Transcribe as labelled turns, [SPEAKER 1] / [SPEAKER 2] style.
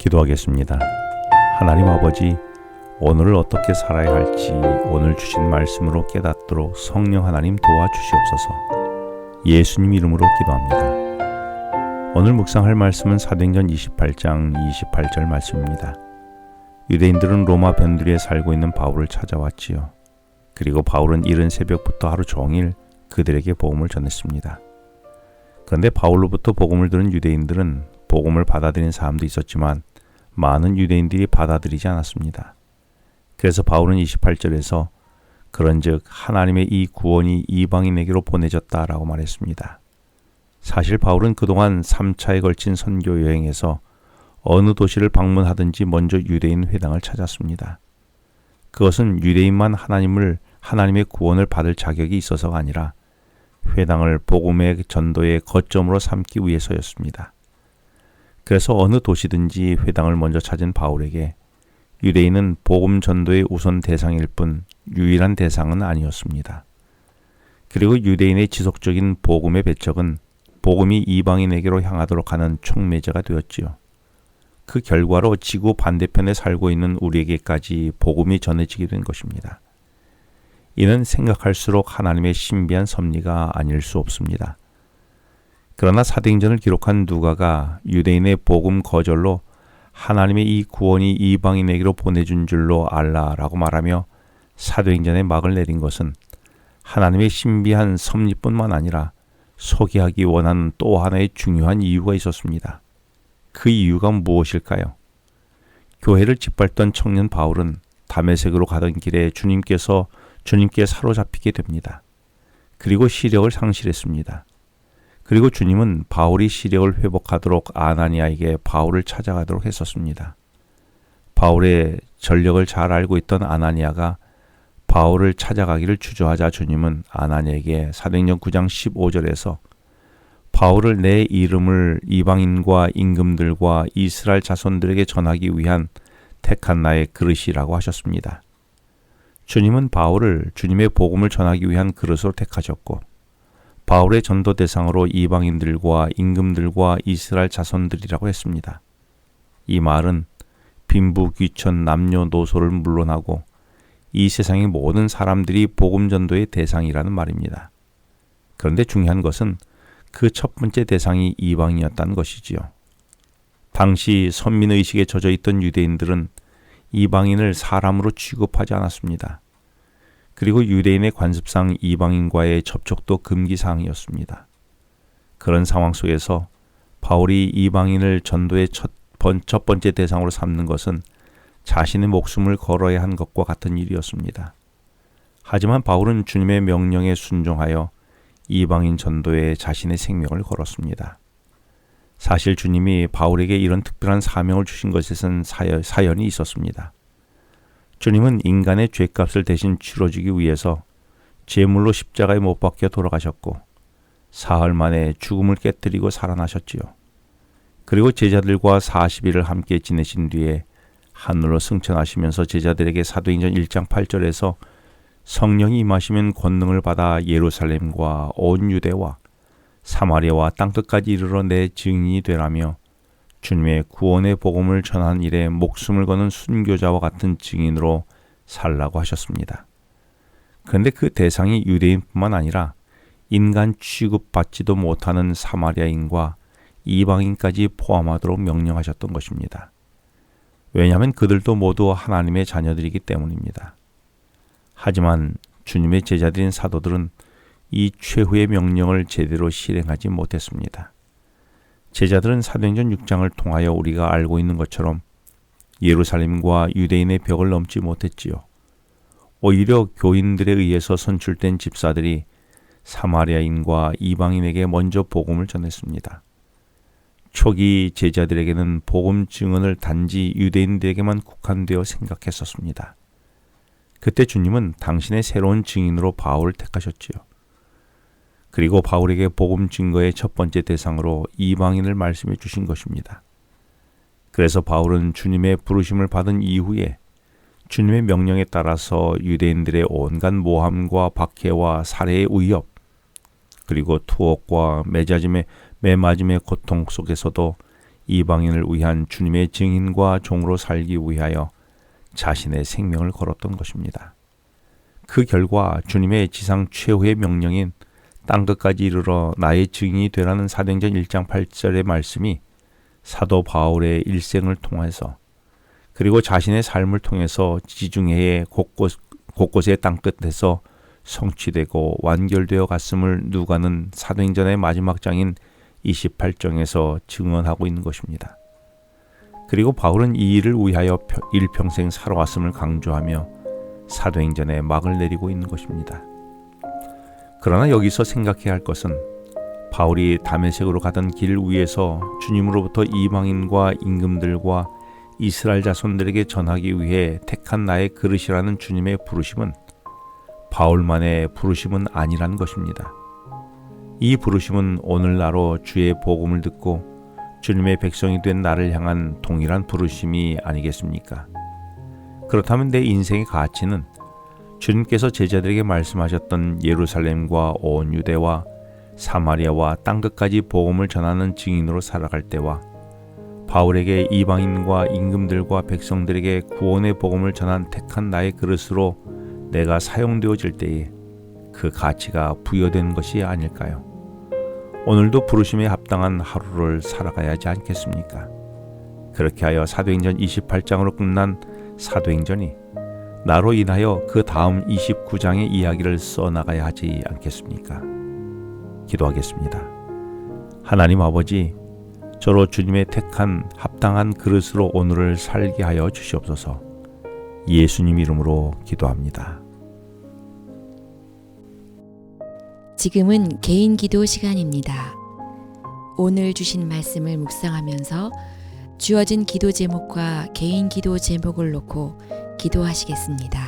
[SPEAKER 1] 기도하겠습니다. 하나님 아버지, 오늘을 어떻게 살아야 할지 오늘 주신 말씀으로 깨닫도록 성령 하나님 도와주시옵소서. 예수님 이름으로 기도합니다. 오늘 묵상할 말씀은 사도행전 28장 28절 말씀입니다. 유대인들은 로마 변두리에 살고 있는 바울을 찾아왔지요. 그리고 바울은 이른 새벽부터 하루 종일 그들에게 복음을 전했습니다. 그런데 바울로부터 복음을 들은 유대인들은 복음을 받아들인 사람도 있었지만 많은 유대인들이 받아들이지 않았습니다. 그래서 바울은 28절에서 그런즉 하나님의 이 구원이 이방인에게로 보내졌다라고 말했습니다. 사실 바울은 그동안 3차에 걸친 선교 여행에서 어느 도시를 방문하든지 먼저 유대인 회당을 찾았습니다. 그것은 유대인만 하나님의 구원을 받을 자격이 있어서가 아니라 회당을 복음의 전도의 거점으로 삼기 위해서였습니다. 그래서 어느 도시든지 회당을 먼저 찾은 바울에게 유대인은 복음 전도의 우선 대상일 뿐 유일한 대상은 아니었습니다. 그리고 유대인의 지속적인 복음의 배척은 복음이 이방인에게로 향하도록 하는 촉매제가 되었지요. 그 결과로 지구 반대편에 살고 있는 우리에게까지 복음이 전해지게 된 것입니다. 이는 생각할수록 하나님의 신비한 섭리가 아닐 수 없습니다. 그러나 사도행전을 기록한 누가가 유대인의 복음 거절로 하나님의 이 구원이 이방인에게로 보내준 줄로 알라라고 말하며 사도행전에 막을 내린 것은 하나님의 신비한 섭리뿐만 아니라 소개하기 원하는 또 하나의 중요한 이유가 있었습니다. 그 이유가 무엇일까요? 교회를 짓밟던 청년 바울은 다메섹으로 가던 길에 주님께 사로잡히게 됩니다. 그리고 시력을 상실했습니다. 그리고 주님은 바울이 시력을 회복하도록 아나니아에게 바울을 찾아가도록 했었습니다. 바울의 전력을 잘 알고 있던 아나니아가 바울을 찾아가기를 주저하자 주님은 아나니아에게 사도행전 9장 15절에서 바울을 내 이름을 이방인과 임금들과 이스라엘 자손들에게 전하기 위한 택한 나의 그릇이라고 하셨습니다. 주님은 바울을 주님의 복음을 전하기 위한 그릇으로 택하셨고 바울의 전도 대상으로 이방인들과 임금들과 이스라엘 자손들이라고 했습니다. 이 말은 빈부, 귀천, 남녀노소를 물론하고 이 세상의 모든 사람들이 복음 전도의 대상이라는 말입니다. 그런데 중요한 것은 그 첫 번째 대상이 이방인이었다는 것이지요. 당시 선민의식에 젖어 있던 유대인들은 이방인을 사람으로 취급하지 않았습니다. 그리고 유대인의 관습상 이방인과의 접촉도 금기사항이었습니다. 그런 상황 속에서 바울이 이방인을 전도의 첫 번째 대상으로 삼는 것은 자신의 목숨을 걸어야 한 것과 같은 일이었습니다. 하지만 바울은 주님의 명령에 순종하여 이방인 전도에 자신의 생명을 걸었습니다. 사실 주님이 바울에게 이런 특별한 사명을 주신 것에는 사연이 있었습니다. 주님은 인간의 죄값을 대신 치러주기 위해서 제물로 십자가에 못 박혀 돌아가셨고 사흘 만에 죽음을 깨뜨리고 살아나셨지요. 그리고 제자들과 40일을 함께 지내신 뒤에 하늘로 승천하시면서 제자들에게 사도행전 1장 8절에서 성령이 임하시면 권능을 받아 예루살렘과 온 유대와 사마리아와 땅끝까지 이르러 내 증인이 되라며 주님의 구원의 복음을 전하는 일에 목숨을 거는 순교자와 같은 증인으로 살라고 하셨습니다. 그런데 그 대상이 유대인뿐만 아니라 인간 취급받지도 못하는 사마리아인과 이방인까지 포함하도록 명령하셨던 것입니다. 왜냐하면 그들도 모두 하나님의 자녀들이기 때문입니다. 하지만 주님의 제자들인 사도들은 이 최후의 명령을 제대로 실행하지 못했습니다. 제자들은 사도행전 6장을 통하여 우리가 알고 있는 것처럼 예루살렘과 유대인의 벽을 넘지 못했지요. 오히려 교인들에 의해서 선출된 집사들이 사마리아인과 이방인에게 먼저 복음을 전했습니다. 초기 제자들에게는 복음 증언을 단지 유대인들에게만 국한되어 생각했었습니다. 그때 주님은 당신의 새로운 증인으로 바울을 택하셨지요. 그리고 바울에게 복음 증거의 첫 번째 대상으로 이방인을 말씀해 주신 것입니다. 그래서 바울은 주님의 부르심을 받은 이후에 주님의 명령에 따라서 유대인들의 온갖 모함과 박해와 살해의 위협, 그리고 투옥과 매맞음의 고통 속에서도 이방인을 위한 주님의 증인과 종으로 살기 위하여 자신의 생명을 걸었던 것입니다. 그 결과 주님의 지상 최후의 명령인 땅끝까지 이르러 나의 증인이 되라는 사도행전 1장 8절의 말씀이 사도 바울의 일생을 통해서 그리고 자신의 삶을 통해서 지중해의 곳곳의 땅끝에서 성취되고 완결되어 갔음을 누가는 사도행전의 마지막 장인 28장에서 증언하고 있는 것입니다. 그리고 바울은 이 일을 위하여 일평생 살아왔음을 강조하며 사도행전에 막을 내리고 있는 것입니다. 그러나 여기서 생각해야 할 것은 바울이 다메섹으로 가던 길 위에서 주님으로부터 이방인과 임금들과 이스라엘 자손들에게 전하기 위해 택한 나의 그릇이라는 주님의 부르심은 바울만의 부르심은 아니라는 것입니다. 이 부르심은 오늘날로 주의 복음을 듣고 주님의 백성이 된 나를 향한 동일한 부르심이 아니겠습니까? 그렇다면 내 인생의 가치는 주님께서 제자들에게 말씀하셨던 예루살렘과 온 유대와 사마리아와 땅끝까지 복음을 전하는 증인으로 살아갈 때와 바울에게 이방인과 임금들과 백성들에게 구원의 복음을 전한 택한 나의 그릇으로 내가 사용되어질 때에 그 가치가 부여된 것이 아닐까요? 오늘도 부르심에 합당한 하루를 살아가야 하지 않겠습니까? 그렇게 하여 사도행전 28장으로 끝난 사도행전이 나로 인하여 그 다음 29장의 이야기를 써나가야 하지 않겠습니까? 기도하겠습니다. 하나님 아버지, 저로 주님의 택한 합당한 그릇으로 오늘을 살게 하여 주시옵소서. 예수님 이름으로 기도합니다.
[SPEAKER 2] 지금은 개인 기도 시간입니다. 오늘 주신 말씀을 묵상하면서 주어진 기도 제목과 개인 기도 제목을 놓고 기도하시겠습니다.